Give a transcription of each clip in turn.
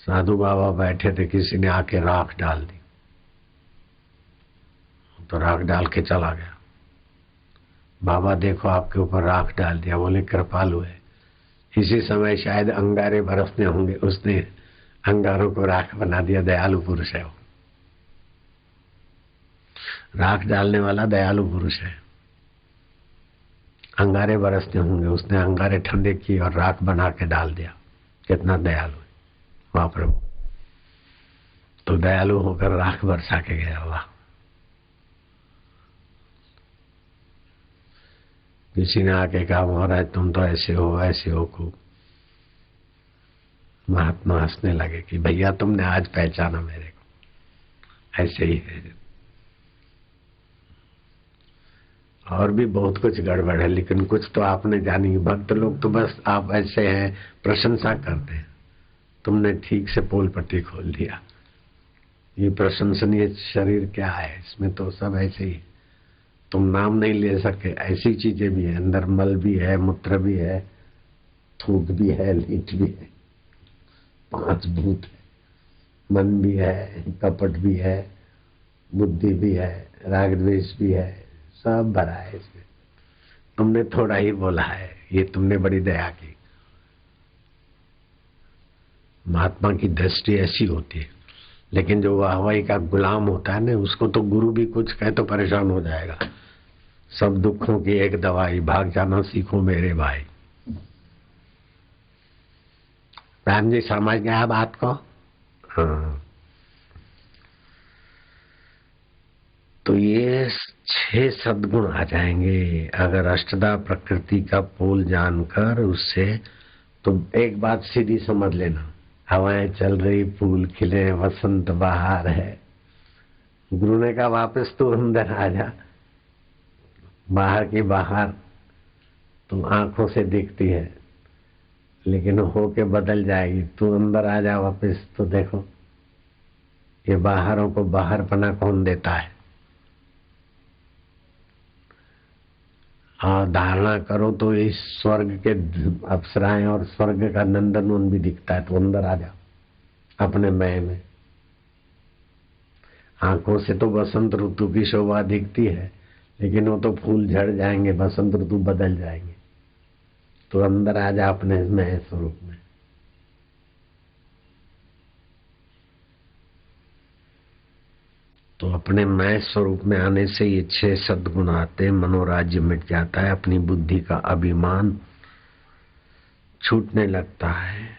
साधु बाबा बैठे थे, किसी ने आके राख डाल दी, तो राख डाल के चला गया। बाबा देखो आपके ऊपर राख डाल दिया। बोले कृपालु है। इसी समय शायद अंगारे बरसने होंगे, उसने अंगारों को राख बना दिया। दयालु पुरुष है वो, राख डालने वाला दयालु पुरुष है। अंगारे बरसने होंगे, उसने अंगारे ठंडे किए और राख बना के डाल दिया। कितना दयालु है वाह प्रभु। तो दयालु होकर राख बरसा के गया। वाह। किसी ने आके कहा महाराज तुम तो ऐसे हो खूब। महात्मा हंसने लगे कि भैया तुमने आज पहचाना मेरे को, ऐसे ही है। और भी बहुत कुछ गड़बड़ है, लेकिन कुछ तो आपने जानी। भक्त लोग तो बस आप ऐसे हैं प्रशंसा करते हैं। तुमने ठीक से पोल पट्टी खोल दिया। ये प्रशंसनीय शरीर क्या है, इसमें तो सब ऐसे ही। तुम नाम नहीं ले सके, ऐसी चीजें भी है। अंदर मल भी है, मूत्र भी है, थूक भी है, लीट भी है, 5 भूत है, मन भी है, कपट भी है, बुद्धि भी है, राग द्वेष भी है, सब भरा है इसमें। तुमने थोड़ा ही बोला है, ये तुमने बड़ी दया की। महात्मा की दृष्टि ऐसी होती है, लेकिन जो वाहवाही का गुलाम होता है ना, उसको तो गुरु भी कुछ कहे तो परेशान हो जाएगा। सब दुखों की एक दवाई, भाग जाना सीखो मेरे भाई। राम जी समझ गया बात को? हाँ। तो ये 6 सद्गुण आ जाएंगे अगर अष्टदा प्रकृति का पोल जानकर उससे। तो एक बात सीधी समझ लेना, हवाएं चल रही, फूल खिले, वसंत बहार है। गुरु ने कहा वापस तू अंदर आ जा। बाहर की बाहर तुम आंखों से दिखती है, लेकिन होके बदल जाएगी। तू अंदर आ जा वापस, तो देखो ये बाहरों को बाहरपना कौन देता है। हाँ, धारणा करो तो इस स्वर्ग के अप्सराएं और स्वर्ग का नंदनवन भी दिखता है। तो अंदर आ जा अपने मय में। आंखों से तो बसंत ऋतु की शोभा दिखती है, लेकिन वो तो फूल झड़ जाएंगे, बसंत ऋतु बदल जाएंगे। तो अंदर आ जा अपने मय स्वरूप में। तो अपने मय स्वरूप में आने से ये 6 सद्गुण आते, मनोराज्य मिट जाता है, अपनी बुद्धि का अभिमान छूटने लगता है,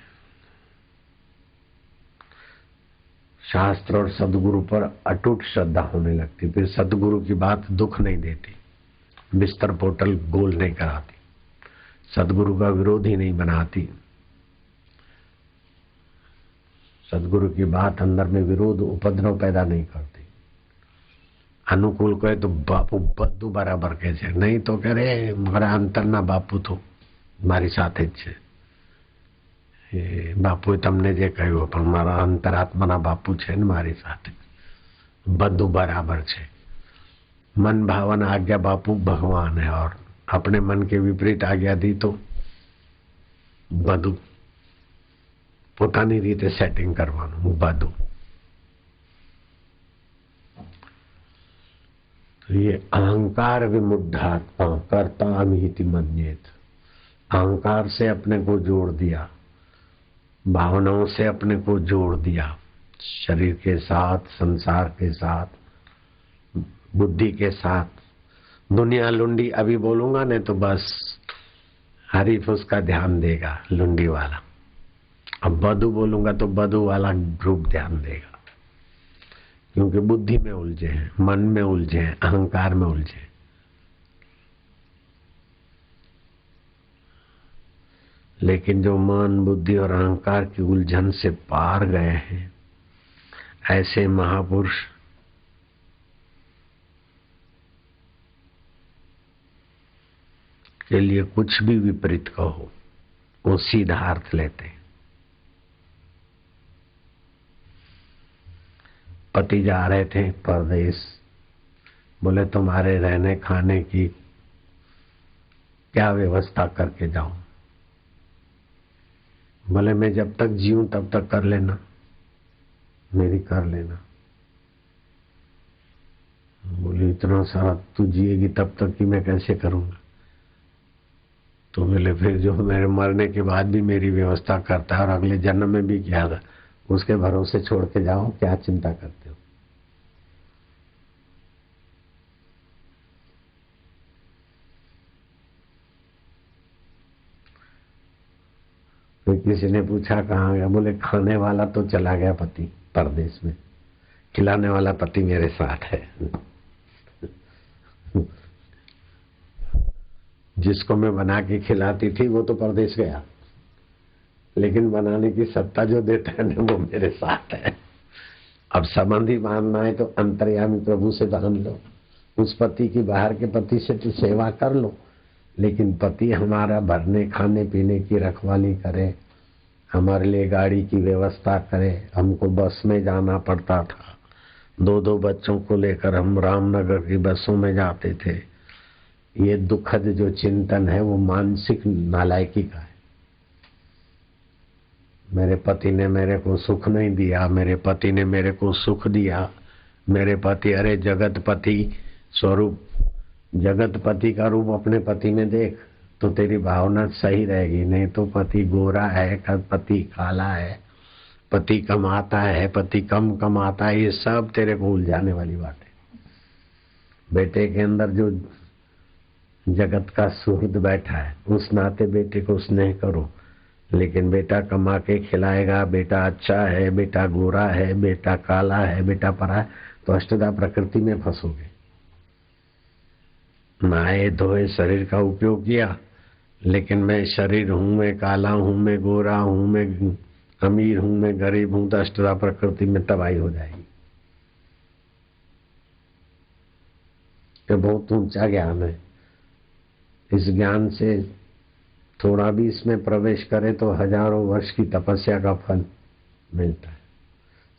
शास्त्र और सदगुरु पर अटूट श्रद्धा होने लगती। फिर सदगुरु की बात दुख नहीं देती, बिस्तर पोटल गोल नहीं कराती, सदगुरु का विरोध ही नहीं बनाती। सदगुरु की बात अंदर में विरोध उपद्रव पैदा नहीं करती। अनुकूल कहे तो बापू बद्दू बराबर कहे છે, नहीं तो कह रहे मारा अंतરના बापू तो મારી સાથે જ છે। બાપુએ તમને જે કહ્યું, પણ મારા અંતરાત્માના બાપુ છે ને મારી સાથે, બધું બરાબર છે। मन भावन आज्ञा बापू भगवान है, और अपने मन के विपरीत आज्ञा दी तो બધું પોતાની રીતે સેટિંગ કરવાનું બધું। तो ये अहंकार विमुढ़ात्मा कर्ता अमिति मन्येत। अहंकार से अपने को जोड़ दिया, भावनाओं से अपने को जोड़ दिया, शरीर के साथ, संसार के साथ, बुद्धि के साथ। दुनिया लुंडी अभी बोलूंगा ने तो बस हरीफ उसका ध्यान देगा, लुंडी वाला। अब बधु बोलूंगा तो बधु वाला ग्रुप ध्यान देगा, क्योंकि बुद्धि में उलझे हैं, मन में उलझे हैं, अहंकार में उलझे हैं। लेकिन जो मन, बुद्धि और अहंकार की उलझन से पार गए हैं, ऐसे महापुरुष के लिए कुछ भी विपरीत कहो वो सीधा अर्थ लेते। पति जा रहे थे परदेश, बोले तुम्हारे रहने खाने की क्या व्यवस्था करके जाऊं? बोले मैं जब तक जीऊं तब तक कर लेना, मेरी कर लेना। बोले इतना सारा तू जिएगी तब तक कि मैं कैसे करूंगा? तो बोले फिर जो मेरे मरने के बाद भी मेरी व्यवस्था करता है और अगले जन्म में भी किया था, उसके भरोसे छोड़ के जाओ, क्या चिंता करते हो? फिर किसी ने पूछा कहाँ गया? बोले खाने वाला तो चला गया पति परदेश में, खिलाने वाला पति मेरे साथ है। जिसको मैं बना के खिलाती थी वो तो परदेश गया, लेकिन बनाने की सत्ता जो देता है ना वो मेरे साथ है। अब संबंधी बांधना है तो अंतर्यामी प्रभु से बांध लो, उस पति की बाहर के पति से तो सेवा कर लो, लेकिन पति हमारा भरने खाने पीने की रखवाली करे, हमारे लिए गाड़ी की व्यवस्था करे। हमको बस में जाना पड़ता था, दो दो बच्चों को लेकर हम रामनगर की बसों में जाते थे। ये दुखद जो चिंतन है वो मानसिक नालायकी का है। मेरे पति ने मेरे को सुख नहीं दिया, मेरे पति ने मेरे को सुख दिया। मेरे पति, अरे जगतपति स्वरूप, जगतपति का रूप अपने पति में देख तो तेरी भावना सही रहेगी। नहीं तो पति गोरा है, पति काला है, पति कमाता है, पति कम कमाता है, ये सब तेरे को उलझाने वाली बात है। बेटे के अंदर जो जगत का सुहृद बैठा है, उस नाते बेटे को स्नेह करो। लेकिन बेटा कमा के खिलाएगा, बेटा अच्छा है, बेटा गोरा है, बेटा काला है, बेटा परा है, तो अष्टधा प्रकृति में फंसोगे। नहाए धोए शरीर का उपयोग किया, लेकिन मैं शरीर हूं, मैं काला हूं, मैं गोरा हूं, मैं अमीर हूं, मैं गरीब हूं, तो अष्टधा प्रकृति में तबाही हो जाएगी। ये बहुत ऊंचा ज्ञान है। इस ज्ञान से थोड़ा भी इसमें प्रवेश करे तो हजारों वर्ष की तपस्या का फल मिलता है।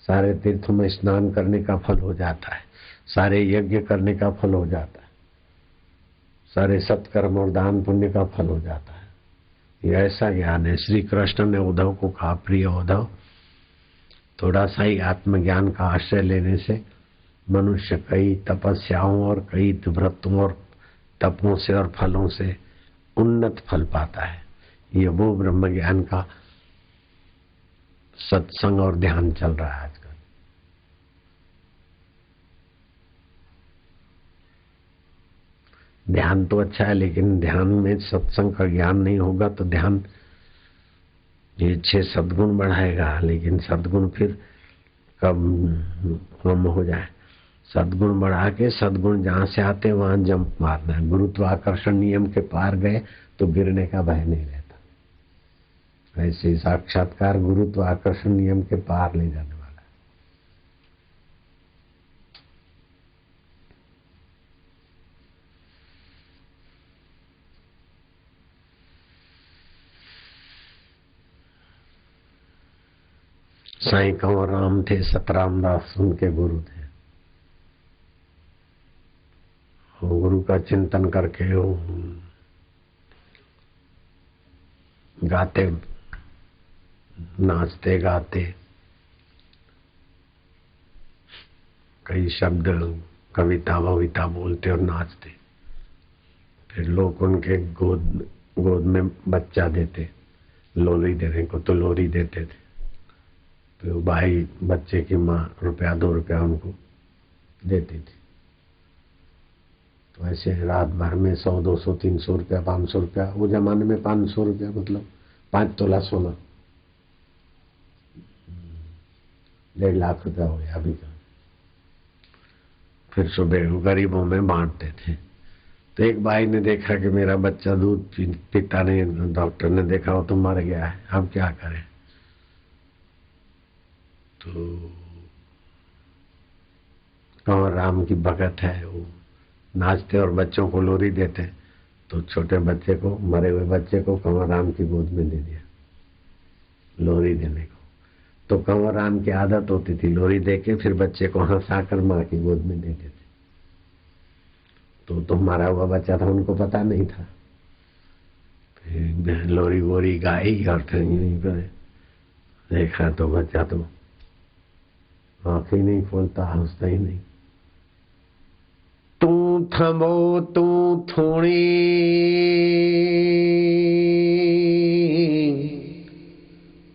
सारे तीर्थों में स्नान करने का फल हो जाता है, सारे यज्ञ करने का फल हो जाता है, सारे सत्कर्म और दान पुण्य का फल हो जाता है। ये ऐसा ज्ञान है। श्री कृष्ण ने उद्धव को कहा, प्रिय उद्धव, थोड़ा सा ही आत्मज्ञान का आश्रय लेने से मनुष्य कई तपस्याओं और कई व्रतों और तपों से और फलों से उन्नत फल पाता है। ये वो ब्रह्म ज्ञान का सत्संग और ध्यान चल रहा है आजकल। ध्यान तो अच्छा है, लेकिन ध्यान में सत्संग का ज्ञान नहीं होगा तो ध्यान ये 6 सद्गुण बढ़ाएगा, लेकिन सद्गुण फिर कम हो जाए। सद्गुण बढ़ा के सद्गुण जहां से आते वहां जंप मारना है। गुरुत्वाकर्षण नियम के पार गए तो गिरने का भय नहीं रहता। ऐसे साक्षात्कार गुरुत्वाकर्षण नियम के पार ले जाने वाला है। साईं कंवर राम थे, सतराम दास उनके गुरु थे। गुरु का चिंतन करके वो गाते, नाचते गाते, कई शब्द कविता वविता बोलते और नाचते। फिर लोग उनके गोद में बच्चा देते, लोरी देने को तो लोरी देते थे। तो भाई बच्चे की माँ रुपया 2 रुपया उनको देती थी। तो ऐसे रात भर में 100 200 300 रुपया 500 रुपया, वो जमाने में 500 रुपया मतलब 5 तोला सोना, 1.5 लाख रुपया हो गया अभी का। फिर सुबह गरीबों में बांटते थे। तो एक भाई ने देखा कि मेरा बच्चा दूध पीता नहीं, डॉक्टर ने देखा वो तो मर गया है, अब क्या करें। तो कंवर राम की भगत है, वो नाचते और बच्चों को लोरी देते। तो छोटे बच्चे को, मरे हुए बच्चे को कंवर राम की गोद में दे दिया लोरी देने को। तो कंवर राम की आदत होती थी लोरी दे के फिर बच्चे को हंसाकर माँ की गोद में देते थे। तो मरा हुआ बच्चा था, उनको पता नहीं था। फिर लोरी वोरी गाई और फिर यहीं पर देखा तो बच्चा तो आँख ही नहीं खोलता, हंसता ही नहीं। तू थमो तू थोड़ी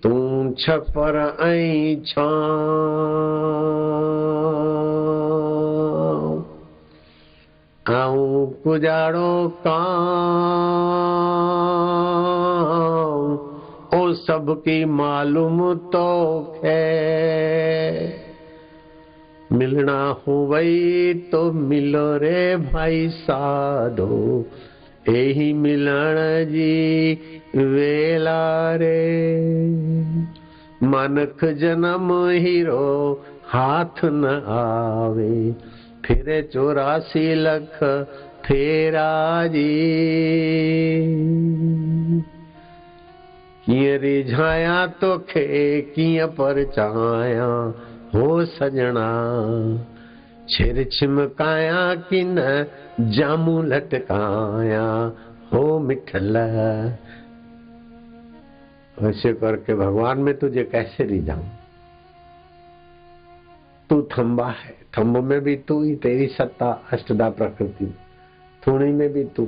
तू छपर आई छांव आऊं गुजारो काम ओ सबकी मालूम तो है। मिलना हो वही तो मिलो रे भाई साधो यही मिलन जी वेला रे। मनख जन्म हीरो हाथ न आवे फिर 84 लख फेरा जी। किए रिझाया तो खे किए परचाया हो सजना छिर छिमकाया कि न जामू लटकाया हो मिठल। ऐसे करके भगवान में तुझे कैसे रिझाऊं? तू थंबा है, थंब में भी तू ही, तेरी सत्ता अष्टदा प्रकृति, थूणी में भी तू।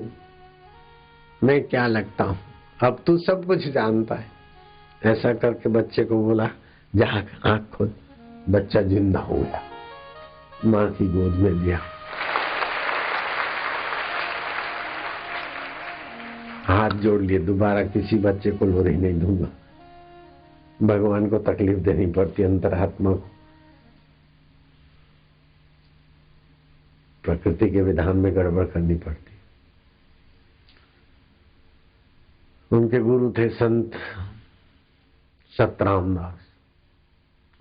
मैं क्या लगता हूं? अब तू सब कुछ जानता है। ऐसा करके बच्चे को बोला जा आंख खोल। बच्चा जिंदा हो गया, माँ की गोद में लिया, हाथ जोड़ लिए, दोबारा किसी बच्चे को लोरी नहीं दूंगा। भगवान को तकलीफ देनी पड़ती, अंतरात्मा को। प्रकृति के विधान में गड़बड़ करनी पड़ती। उनके गुरु थे संत सतराम दास,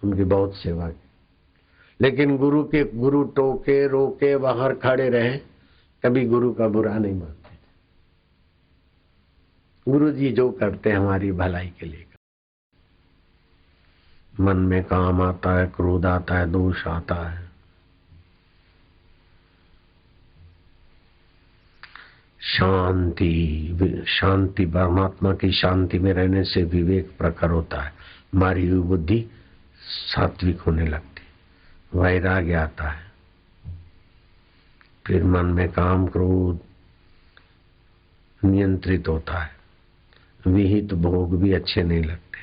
उनकी बहुत सेवा की। लेकिन गुरु टोके रोके बाहर खड़े रहे, कभी गुरु का बुरा नहीं मानते। गुरु जी जो करते हैं हमारी भलाई के लिए। मन में काम आता है, क्रोध आता है, दोष आता है, शांति परमात्मा की शांति में रहने से विवेक प्रखर होता है। हमारी हुई बुद्धि सात्विक होने लगती, वैराग्य आता है। फिर मन में काम क्रोध नियंत्रित होता है। विहित भोग भी अच्छे नहीं लगते,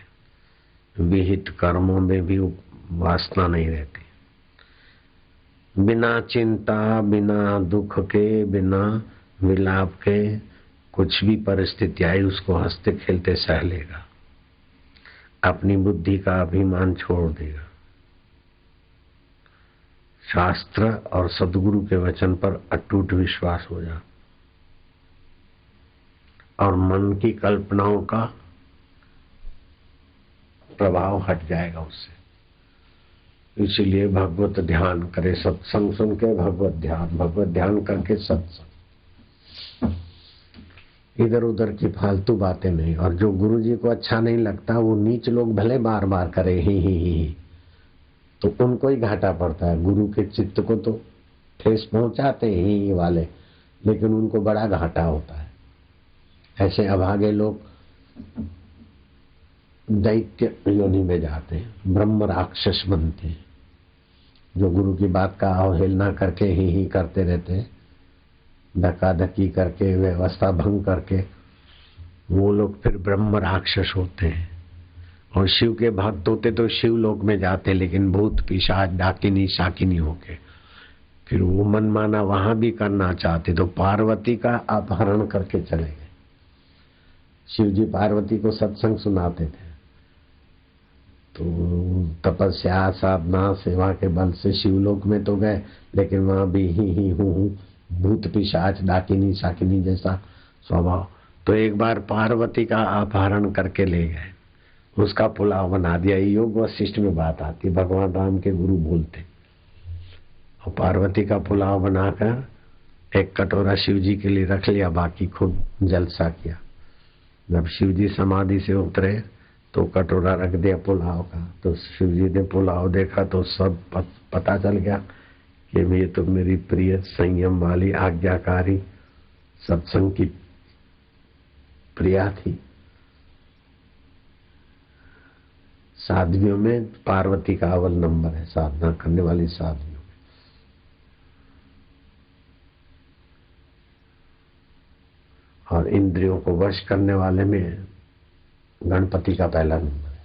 विहित कर्मों में भी वासना नहीं रहती। बिना चिंता, बिना दुख के, बिना विलाप के कुछ भी परिस्थिति आई उसको हंसते खेलते सह लेगा, अपनी बुद्धि का अभिमान छोड़ देगा। शास्त्र और सद्गुरु के वचन पर अटूट विश्वास हो जा, और मन की कल्पनाओं का प्रभाव हट जाएगा उससे। इसीलिए भगवत ध्यान करे, सत्संग सुन के भगवत ध्यान करके सत्संग, इधर उधर की फालतू बातें नहीं। और जो गुरु जी को अच्छा नहीं लगता वो नीच लोग भले बार बार करे ही तो उनको ही घाटा पड़ता है। गुरु के चित्त को तो ठेस पहुंचाते ही वाले, लेकिन उनको बड़ा घाटा होता है। ऐसे अभागे लोग दैत्य योनि में जाते हैं, ब्रह्म राक्षस बनते हैं। जो गुरु की बात का अवहेलना करके ही करते रहते हैं, धक्का धक्की करके, व्यवस्था भंग करके, वो लोग फिर ब्रह्म राक्षस होते हैं। और शिव के भक्त होते तो शिव लोक में जाते, लेकिन भूत पिशाच डाकिनी शाकिनी होके फिर वो मनमाना वहां भी करना चाहते तो पार्वती का अपहरण करके चले गए। शिव जी पार्वती को सत्संग सुनाते थे, तो तपस्या साधना सेवा के बल से शिवलोक में तो गए, लेकिन वहां भी ही हूँ भूत पिशाच डाकिनी शाकिनी जैसा स्वभाव। तो एक बार पार्वती का अपहरण करके ले गए, उसका पुलाव बना दिया। योग वशिष्ठ में बात आती, भगवान राम के गुरु बोलते, और पार्वती का पुलाव बनाकर एक कटोरा शिव जी के लिए रख लिया, बाकी खूब जलसा किया। जब शिव जी समाधि से उतरे तो कटोरा रख दिया पुलाव का। तो शिव जी ने पुलाव देखा तो सब पता चल गया कि ये तो मेरी प्रिय संयम वाली आज्ञाकारी सत्संग की प्रिया थी। साध्वियों में पार्वती का अव्वल नंबर है, साधना करने वाली साध्वियों में। और इंद्रियों को वश करने वाले में गणपति का पहला नंबर है।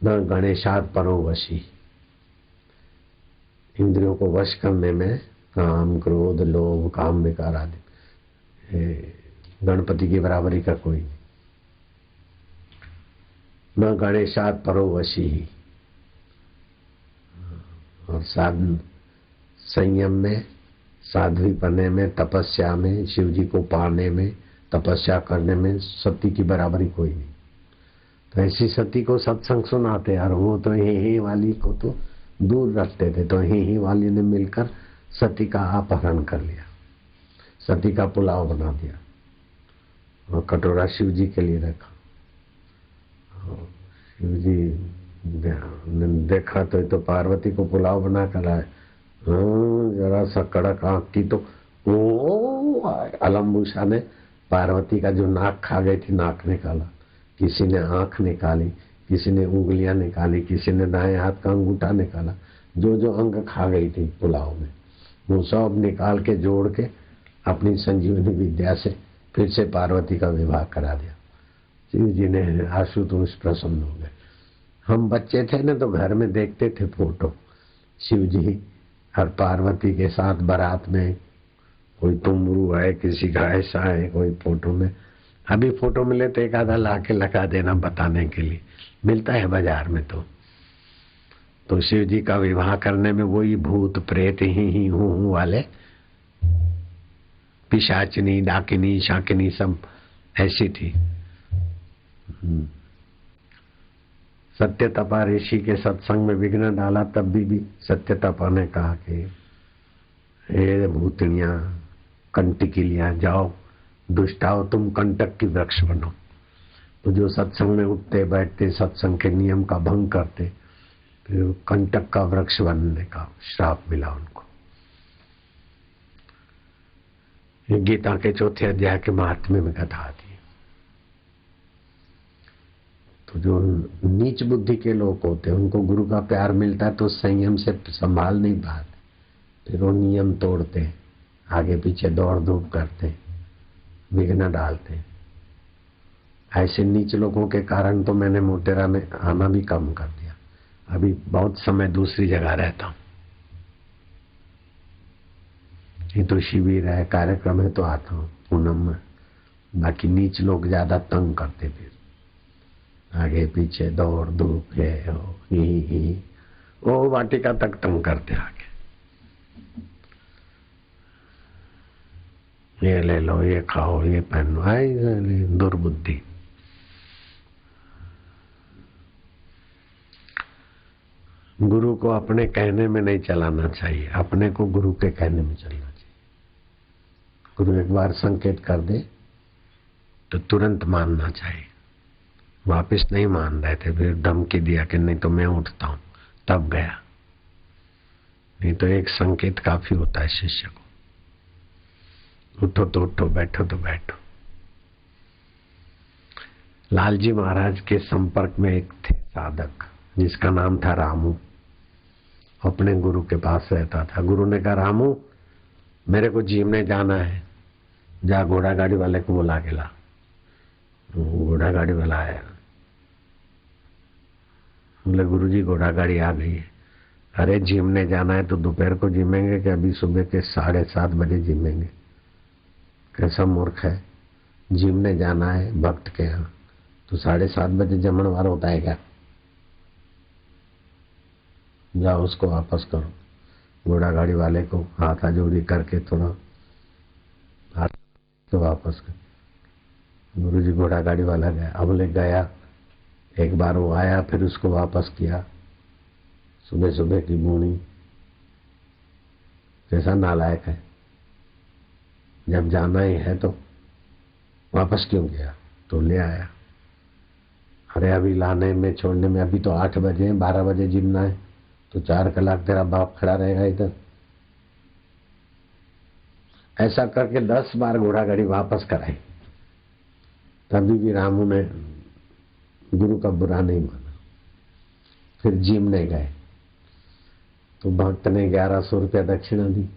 न गणेशात् परो वशी। इंद्रियों को वश करने में काम, क्रोध, लोभ, काम, विकार आदि गणपति की बराबरी का कोई नहीं। न गणेशात् परो वशी। और साधन संयम में, साध्वी बनने में, तपस्या में, शिव जी को पाने में, तपस्या करने में सती की बराबरी कोई नहीं। तो ऐसी सती को सत्संग सुनाते और वो तो ही वाली को तो दूर रखते थे। तो ही वाली ने मिलकर सती का अपहरण कर लिया, सती का पुलाव बना दिया और कटोरा शिव जी के लिए रखा। शिव जी ने देखा तो पार्वती को पुलाव बना कर आए। जरा सा कड़क आंख की तो अलम्बुशा ने पार्वती का जो नाक खा गई थी, नाक निकाला, किसी ने आंख निकाली, किसी ने उंगलियां निकाली, किसी ने दाएं हाथ का अंगूठा निकाला। जो जो अंग खा गई थी पुलाव में वो सब निकाल के जोड़ के अपनी संजीवनी विद्या से फिर से पार्वती का विवाह करा दिया। शिव जी ने आशुतोष प्रसन्न हो गए। हम बच्चे थे ना तो घर में देखते थे फोटो, शिव जी और पार्वती के साथ बारात में, कोई तुमरू है, किसी का ऐसा है, कोई फोटो में। अभी फोटो मिले तो एक आधा ला के लगा देना बताने के लिए, मिलता है बाजार में। तो शिव जी का विवाह करने में वही भूत प्रेत ही हूँ वाले, पिशाचनी, डाकिनी, शाकिनी सब ऐसी थी। सत्यतपा ऋषि के सत्संग में विघ्न डाला, तब भी सत्यतपा ने कहा कि हे भूतनियां, कंटकिलियां, जाओ दुष्टाओ, तुम कंटक की वृक्ष बनो। तो जो सत्संग में उठते बैठते, सत्संग के नियम का भंग करते, फिर कंटक का वृक्ष बनने का श्राप मिला उनको। गीता के चौथे अध्याय के महात्म्य में कथा आती है। तो जो नीच बुद्धि के लोग होते हैं उनको गुरु का प्यार मिलता है तो संयम से संभाल नहीं पाते, फिर वो नियम तोड़ते, आगे पीछे दौड़ धूप करते, विघ्न डालते। ऐसे नीच लोगों के कारण तो मैंने मोटेरा में आना भी कम कर दिया। अभी बहुत समय दूसरी जगह रहता हूँ। ये तो शिविर है, कार्यक्रम है तो आता हूँ पूनम में। बाकी नीच लोग ज्यादा तंग करते, फिर आगे पीछे दौड़ धूप है, वो वाटिका तक तंग करते आगे। ये ले लो, ये खाओ, ये पहनो, दुर्बुद्धि। गुरु को अपने कहने में नहीं चलाना चाहिए, अपने को गुरु के कहने में चलना चाहिए। गुरु एक बार संकेत कर दे तो तुरंत मानना चाहिए। वापस नहीं मान रहे थे, फिर धमकी दिया कि नहीं तो मैं उठता हूं, तब गया। नहीं तो एक संकेत काफी होता है शिष्य को। उठो तो उठो, बैठो तो बैठो। लालजी महाराज के संपर्क में एक थे साधक जिसका नाम था रामू। अपने गुरु के पास रहता था। गुरु ने कहा, रामू मेरे को जीमने जाना है, जा घोड़ा गाड़ी वाले को बुला के ला। घोड़ा गाड़ी वाला आया। बोले, गुरुजी घोड़ा गाड़ी आ गई है। अरे जिमने जाना है तो दोपहर को जिमेंगे कि अभी सुबह के 7:30 बजे जिमेंगे? कैसा मूर्ख है। जिमने जाना है भक्त के यहाँ तो 7:30 बजे जमणवार होता है क्या? जाओ उसको वापस करो। घोड़ा गाड़ी वाले को हाथा जोड़ी करके थोड़ा हाथ तो वापस कर। गुरुजी घोड़ा गाड़ी वाला गया। अब ले गया, एक बार वो आया, फिर उसको वापस किया। सुबह सुबह की बूढ़ी, कैसा नालायक है। जब जाना ही है तो वापस क्यों गया? तो ले आया। अरे अभी लाने में छोड़ने में अभी तो 8 बजे हैं, 12 बजे जिमना है, तो 4 कलाक तेरा बाप खड़ा रहेगा इधर। ऐसा करके 10 बार घोड़ा गाड़ी वापस कराई, तभी भी रामू ने गुरु का बुरा नहीं माना। फिर जिमने गए तो भक्त ने 1100 रुपया दक्षिणा दी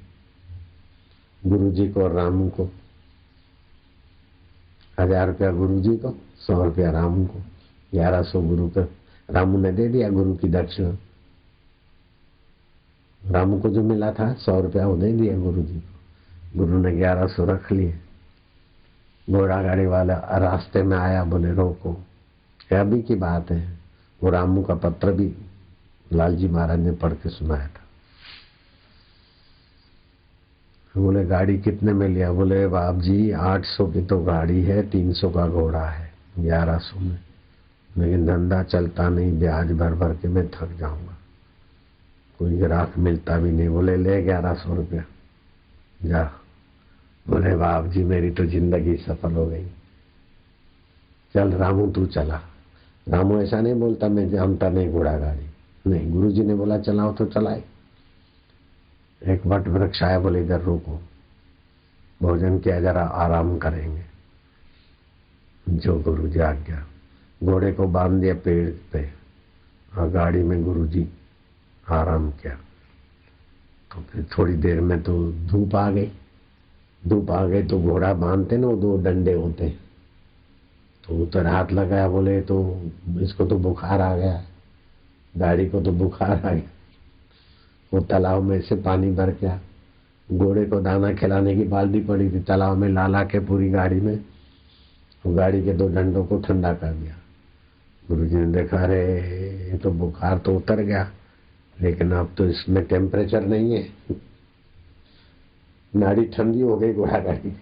गुरु जी को और रामू को। 1000 रुपया गुरु जी को, 100 रुपया रामू को, 1100 गुरु का। रामू ने दे दिया गुरु की दक्षिणा। रामू को जो मिला था 100 रुपया वो दे दिया गुरु जी को। गुरु ने 1100 रख लिए। घोड़ा गाड़ी वाला रास्ते में आया, बोले रोको। अभी की बात है, वो रामू का पत्र भी लालजी महाराज ने पढ़ के सुनाया था। बोले गाड़ी कितने में लिया? बोले बाप जी 800 की तो गाड़ी है, 300 का घोड़ा है, 1100 में, लेकिन धंधा चलता नहीं, ब्याज भर भर के मैं थक जाऊंगा, कोई ग्राहक मिलता भी नहीं। बोले ले 1100 रुपया जा। बोले बाप जी मेरी तो जिंदगी सफल हो गई, चल रामू तू चला। रामू ऐसा नहीं बोलता मैं जानता नहीं घोड़ा गाड़ी, नहीं, गुरुजी ने बोला चलाओ तो चलाए। एक वट वृक्ष आया, बोले इधर रोको, भोजन किया, जरा आराम करेंगे। जो गुरुजी आज्ञा। घोड़े को बांध दिया पेड़ पे और गाड़ी में गुरुजी आराम किया। तो फिर थोड़ी देर में तो धूप आ गई। धूप आ गई तो घोड़ा बांधते ना, वो 2 डंडे होते, तो उधर हाथ लगाया, बोले तो इसको तो बुखार आ गया, गाड़ी को तो बुखार आ गया। वो तालाब में से पानी भर गया, घोड़े को दाना खिलाने की बाल्टी पड़ी थी, तालाब में ला ला के पूरी गाड़ी में, वो गाड़ी के 2 डंडों को ठंडा कर दिया। गुरुजी ने देखा अरे ये तो बुखार तो उतर गया, लेकिन अब तो इसमें टेम्परेचर नहीं है, नाड़ी ठंडी हो गई घोड़ा गाड़ी।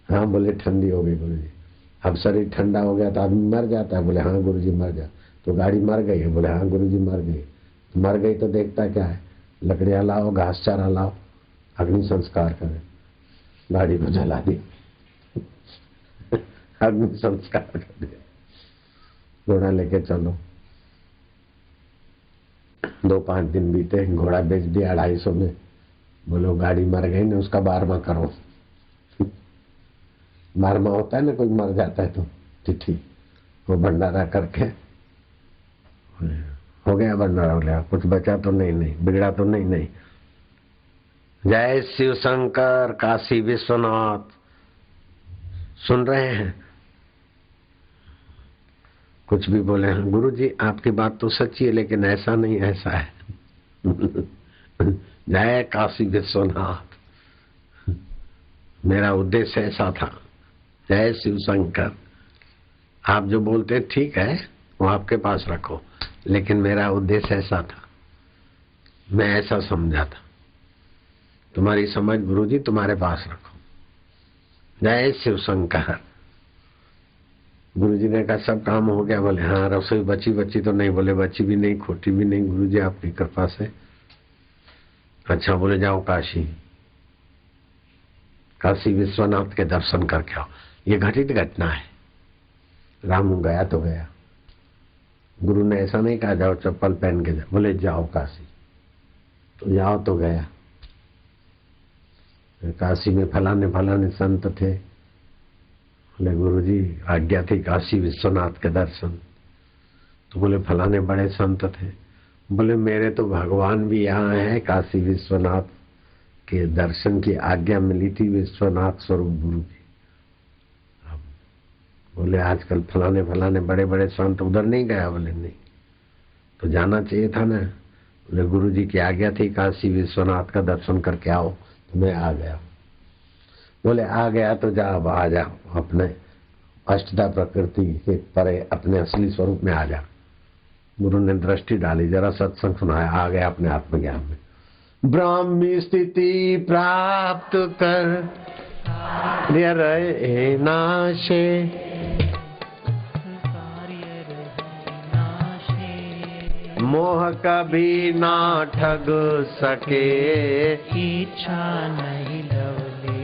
हाँ बोले ठंडी हो गई गुरुजी। अब शरीर ठंडा हो गया तो आदमी मर जाता है? बोले हाँ गुरुजी मर जा। तो गाड़ी मर गई है? बोले हाँ गुरुजी मर गई। मर गई तो देखता क्या है, लकड़ियां लाओ, घास चारा लाओ, अग्नि संस्कार करें। गाड़ी को जला दी, अग्नि संस्कार कर दिया। घोड़ा लेके चलो। 2-5 दिन बीते, घोड़ा बेच दिया 250 में। बोलो गाड़ी मर गई ना, उसका 12वां करो। 12वां होता है ना, कोई मर जाता है तो तिथि, वो भंडारा करके हो गया भंडारा। हो गया, कुछ बचा तो नहीं, नहीं बिगड़ा तो नहीं, नहीं। जय शिव शंकर, काशी विश्वनाथ। सुन रहे हैं? कुछ भी बोले हैं गुरु जी आपकी बात तो सच्ची है, लेकिन ऐसा नहीं, ऐसा है। जय काशी विश्वनाथ, मेरा उद्देश्य ऐसा था। जय शिव शंकर, आप जो बोलते ठीक है वो आपके पास रखो, लेकिन मेरा उद्देश्य ऐसा था, मैं ऐसा समझा था। तुम्हारी समझ गुरुजी तुम्हारे पास रखो। जय शिव शंकर। गुरुजी ने कहा सब काम हो गया? बोले हाँ। रसोई बची तो नहीं? बोले बची भी नहीं, खोटी भी नहीं, गुरुजी आपकी कृपा से। अच्छा, बोले जाओ काशी, काशी विश्वनाथ के दर्शन करके आओ। ये घटित घटना है। रामू गया तो गया, गुरु ने ऐसा नहीं कहा जाओ चप्पल पहन के जाओ, बोले जाओ काशी, तो जाओ तो गया। काशी में फलाने संत थे, बोले गुरुजी आज्ञा थी काशी विश्वनाथ के दर्शन। तो बोले फलाने बड़े संत थे। बोले मेरे तो भगवान भी यहाँ है, काशी विश्वनाथ के दर्शन की आज्ञा मिली थी विश्वनाथ स्वरूप गुरु की। बोले आजकल फलाने बड़े संत, उधर नहीं गया? बोले नहीं। तो जाना चाहिए था ना। बोले गुरु जी की आज्ञा थी काशी विश्वनाथ का दर्शन करके आओ, तो मैं आ गया। बोले आ गया तो जा, अब आ जा, अपने अष्टधा प्रकृति के परे अपने असली स्वरूप में आ जा। गुरु ने दृष्टि डाली, जरा सत्संग सुनाया, आ गया अपने आत्मज्ञान में। ब्राह्मी स्थिति प्राप्त कर रहे नाशे, मोह कभी ना ठग सके, इच्छा नहीं लवले।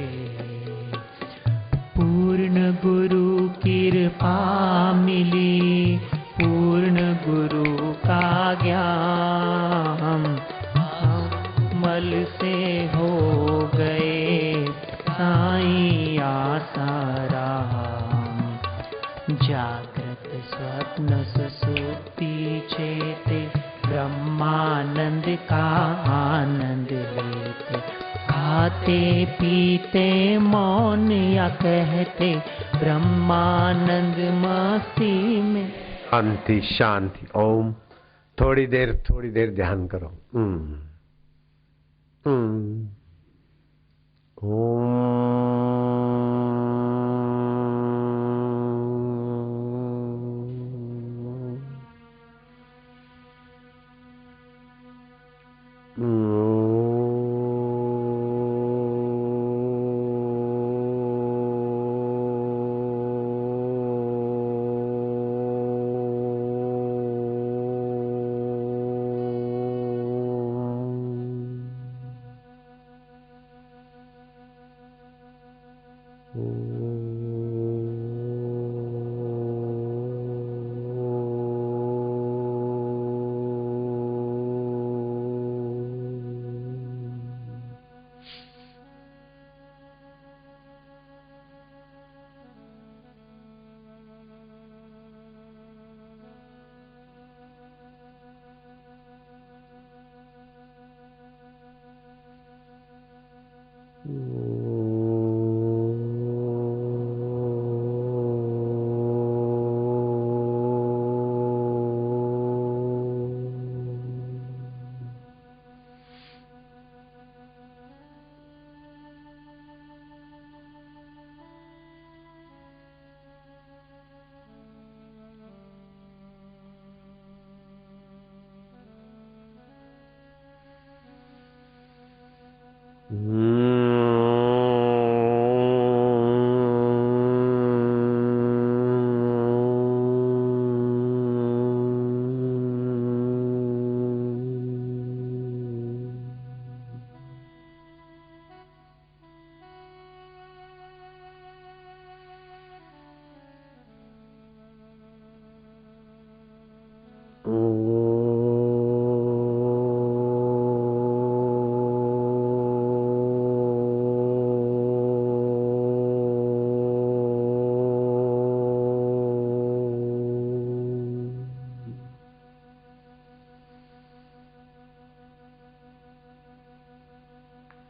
जागृत स्वप्न सुसुप्ति चेते ब्रह्मानंद का आनंद लेते, खाते पीते मौन या कहते ब्रह्मानंद मस्ती में। शांति शांति। ओम। थोड़ी देर ध्यान करो।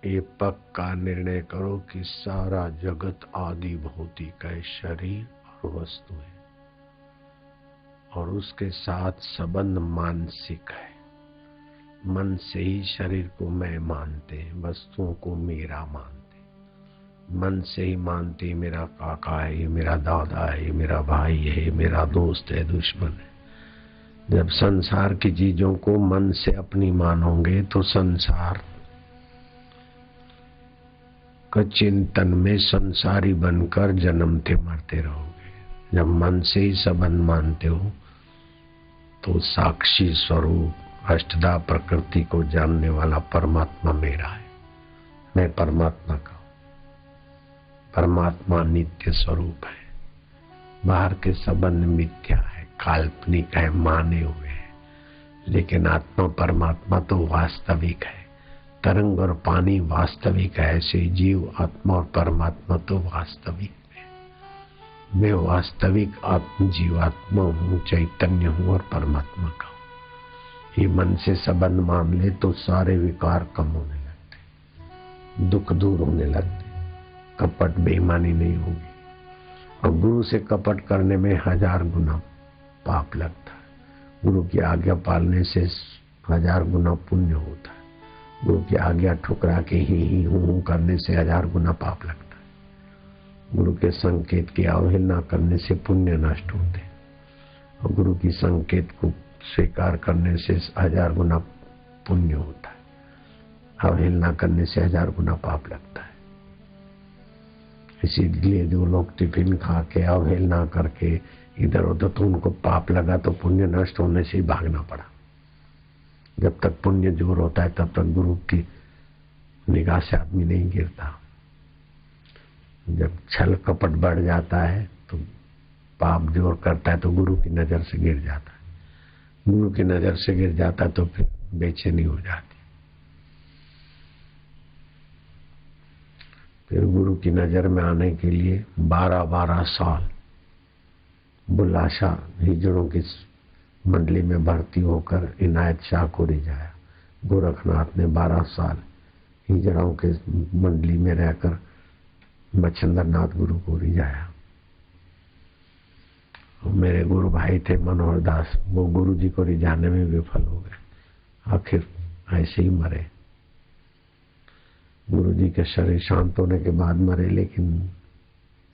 ये पक्का निर्णय करो कि सारा जगत आदि भौतिक है, शरीर और वस्तु है, और उसके साथ संबंध मानसिक है। मन से ही शरीर को मैं मानते, वस्तुओं को मेरा मानते। मन से ही मानते मेरा काका है, ये मेरा दादा है, ये मेरा भाई है, ये मेरा दोस्त है, दुश्मन है। जब संसार की चीजों को मन से अपनी मानोगे तो संसार का चिंतन में संसारी बनकर जन्मते मरते रहोगे। जब मन से ही संबंध मानते हो तो साक्षी स्वरूप अष्टधा प्रकृति को जानने वाला परमात्मा मेरा है, मैं परमात्मा का हूं। परमात्मा नित्य स्वरूप है। बाहर के संबंध मिथ्या है, काल्पनिक है, माने हुए है, लेकिन आत्मा परमात्मा तो वास्तविक है। तरंग और पानी वास्तविक है, ऐसे जीव आत्मा और परमात्मा तो वास्तविक है। मैं वास्तविक आत्म जीवात्मा हूँ, चैतन्य हूँ और परमात्मा का हूँ। ये मन से संबंध मान ले तो सारे विकार कम होने लगते, दुख दूर होने लगते, कपट बेईमानी नहीं होगी। और गुरु से कपट करने में 1000 गुना पाप लगता है। गुरु की आज्ञा पालने से 1000 गुना पुण्य होता है। गुरु की आज्ञा ठुकरा के ही हूं करने से 1000 गुना पाप लगता है। गुरु के संकेत की अवहेलना करने से पुण्य नष्ट होते, और गुरु की संकेत को स्वीकार करने से 1000 गुना पुण्य होता है। अवहेलना करने से 1000 गुना पाप लगता है। इसीलिए जो लोग टिफिन खा के अवहेलना करके इधर उधर, तो उनको पाप लगा तो पुण्य नष्ट होने से ही भागना पड़ा। जब तक पुण्य जोर होता है तब तक गुरु की निगाह से आदमी नहीं गिरता। जब छल कपट बढ़ जाता है तो पाप जोर करता है तो गुरु की नजर से गिर जाता है। गुरु की नजर से गिर जाता है तो फिर बेचैनी हो जाती। फिर गुरु की नजर में आने के लिए 12-12 साल बुलाशा हिजड़ों की मंडली में भर्ती होकर इनायत शाह को रिझाया। गोरखनाथ ने 12 साल हिजड़ों के मंडली में रहकर मच्छिंद्र नाथ गुरु को रिझाया। मेरे गुरु भाई थे मनोहर दास, वो गुरु जी को रिझाने में विफल हो गए, आखिर ऐसे ही मरे। गुरु जी के शरीर शांत होने के बाद मरे, लेकिन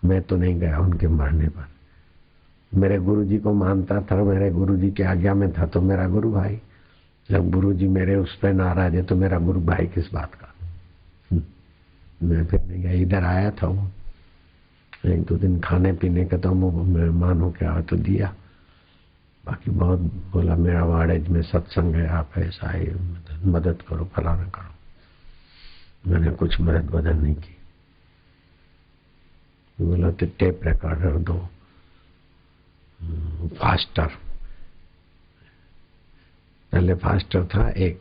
मैं तो नहीं गया उनके मरने पर। मेरे गुरु जी को मानता था, मेरे गुरु जी की आज्ञा में था तो मेरा गुरु भाई। जब गुरु जी मेरे उस पर नाराज है तो मेरा गुरु भाई किस बात का। मैं फिर नहीं गया, इधर आया था वो 1-2 दिन खाने पीने का, तो मेहमान हो के आया तो दिया। बाकी बहुत बोला मेरा वाड़ेज में सत्संग है, आप ऐसा है मदद करो, फलाना करो। मैंने कुछ मदद बदल नहीं की। बोला तो टेप रिकॉर्डर दो, फास्टर, पहले फास्टर था 1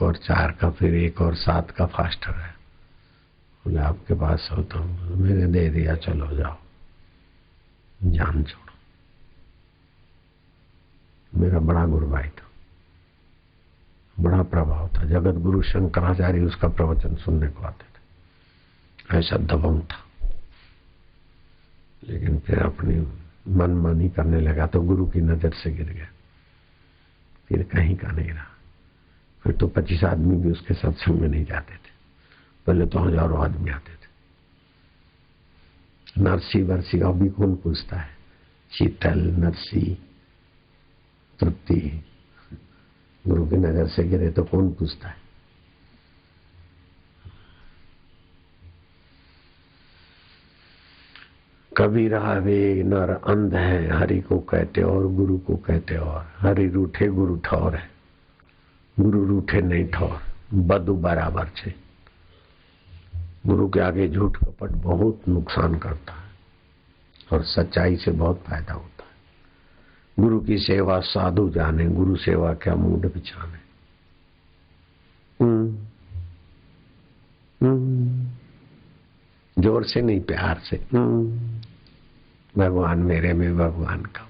और 4 का, फिर 1 और 7 का फास्टर है। बोले आपके पास हो तो मैंने दे दिया, चलो जाओ, जान छोड़ो। मेरा बड़ा गुरु भाई था, बड़ा प्रभाव था। जगत गुरु शंकराचार्य उसका प्रवचन सुनने को आते थे, ऐसा दबंग था। लेकिन फिर अपनी मनमानी करने लगा तो गुरु की नजर से गिर गया, फिर कहीं का नहीं रहा। फिर तो 25 आदमी भी उसके सत्संग में नहीं जाते थे, पहले तो हजारों आदमी आते थे। नरसी वर्सी अभी कौन पूछता है, शीतल नरसी तृप्ति, गुरु की नजर से गिरे तो कौन पूछता है। कबीर वे नर अंध है, हरि को कहते और गुरु को कहते और। हरि रूठे गुरु ठौर है, गुरु रूठे नहीं ठौर, बदू बराबर छे। गुरु के आगे झूठ कपट बहुत नुकसान करता है और सच्चाई से बहुत फायदा होता है। गुरु की सेवा साधु जाने, गुरु सेवा क्या मूड बिछाने। जोर से नहीं, प्यार से। भगवान मेरे में भगवान का।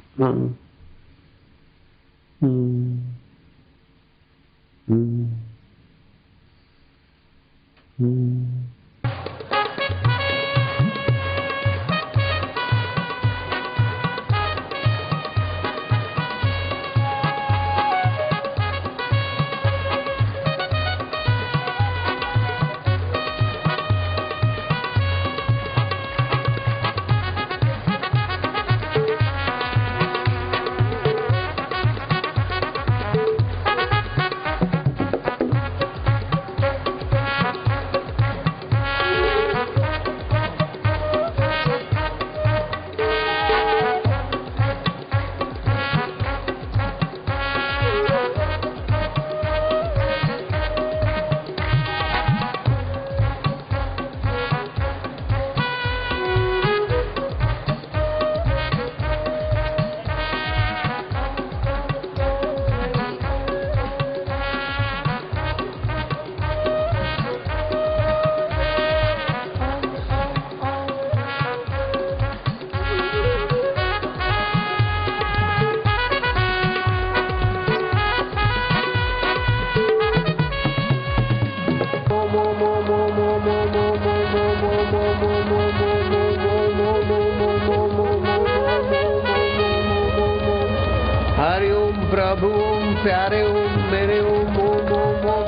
हरि ओम प्रभु ओम प्यारे ओम मेरे ओम ओम ओम ओम।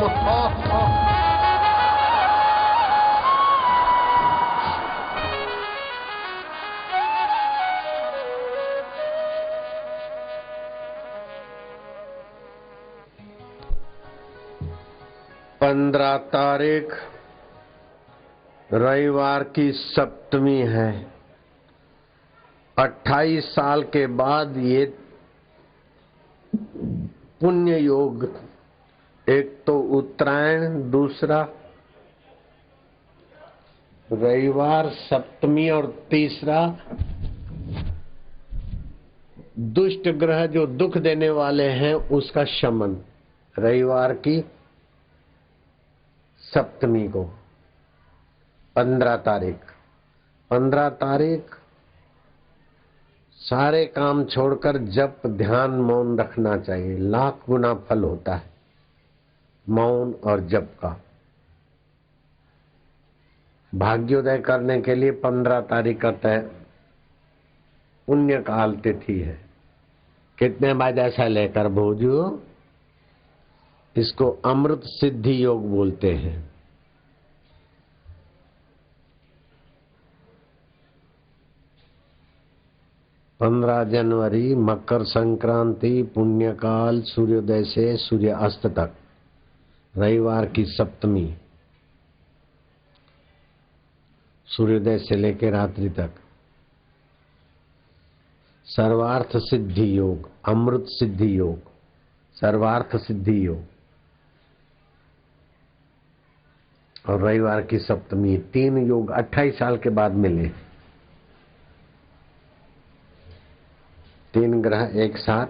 पंद्रह तारीख रविवार की सप्तमी है। 28 साल के बाद ये पुण्य योग, एक तो उत्तरायण, दूसरा रविवार सप्तमी और तीसरा दुष्ट ग्रह जो दुख देने वाले हैं उसका शमन। रविवार की सप्तमी को 15 तारीख सारे काम छोड़कर जप ध्यान मौन रखना चाहिए। लाख गुना फल होता है मौन और जप का। भाग्योदय करने के लिए 15 तारीख का तय पुण्य काल तिथि है। कितने बजे ऐसा लेकर भोजू? इसको अमृत सिद्धि योग बोलते हैं। पंद्रह जनवरी मकर संक्रांति पुण्यकाल सूर्योदय से सूर्य अस्त तक, रविवार की सप्तमी, सूर्योदय से लेकर रात्रि तक। सर्वार्थ सिद्धि योग, अमृत सिद्धि योग, सर्वार्थ सिद्धि योग और रविवार की सप्तमी, 3 योग 28 साल के बाद मिले। 3 ग्रह एक साथ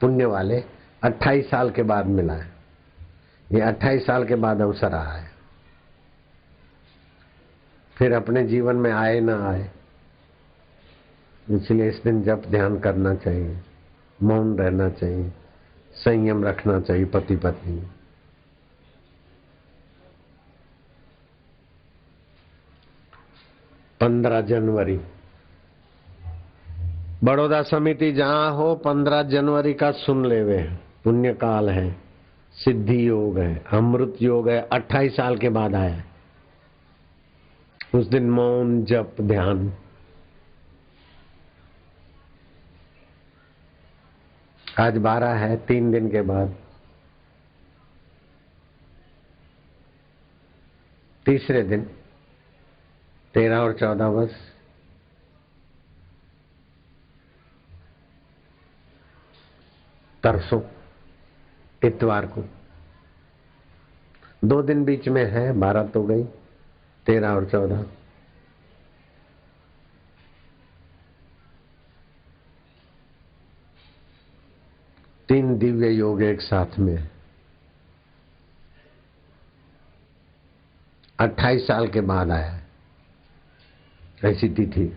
पुण्य वाले 28 साल के बाद मिला है। ये 28 साल के बाद अवसर आया है। फिर अपने जीवन में आए ना आए, इसलिए इस दिन जप ध्यान करना चाहिए, मौन रहना चाहिए, संयम रखना चाहिए पति पत्नी में। पंद्रह जनवरी बड़ौदा समिति जहां हो, 15 जनवरी का सुन लेवे। पुण्य काल है, सिद्धि योग है, अमृत योग है, 28 साल के बाद आया है। उस दिन मौन जप ध्यान। आज 12 है, 3 दिन के बाद तीसरे दिन 13 और 14 बस तरसों इतवार को 2 दिन बीच में है। 12 तो गई, 13 और 14। तीन दिव्य योग एक साथ में। 28 साल के बाद आया ऐसी तिथि।